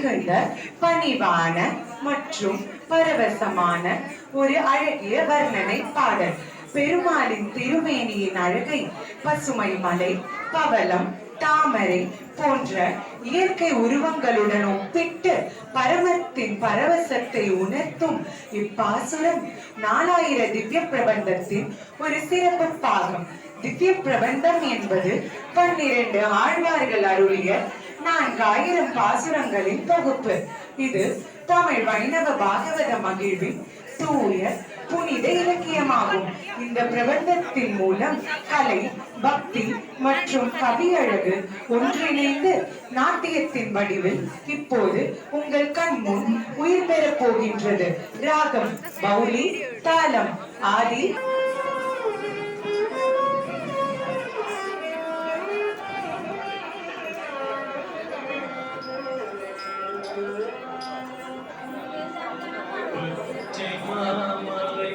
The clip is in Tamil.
மிகுந்த பணிவான மற்றும் பரவசமான ஒரு அழகிய வர்ணனை பாடல். பெருமாளின் திருமேனியின் அழகை பசுமை மலை, பவளம், தாமரை போன்ற இயற்கை உருவங்களுடன் ஒப்பிட்டு பரமத்தின் பரவசத்தை உணர்த்தும் இப்பாசுரம் 4000 திவ்ய பிரபந்தத்தின் ஒரு சிறப்பு பாகம். திவ்ய பிரபந்தம் என்பது 12 ஆழ்வார்கள் அருளிய 4000 பாசுரங்களின் தொகுப்பு. இது தமிழ் வைணவ பாகவத மகிழ்வின் தூய புனித இலக்கியமாகும். இந்த பிரபந்தத்தின் மூலம் கலை, பக்தி மற்றும் கவியழகு ஒன்றிணைந்து நாட்டியத்தின் வடிவில் இப்போது உங்கள் கண் முன் உயிர் பெறப் போகின்றது. ராகம் பௌளி, தாளம் ஆதி. பச்சை மாமலை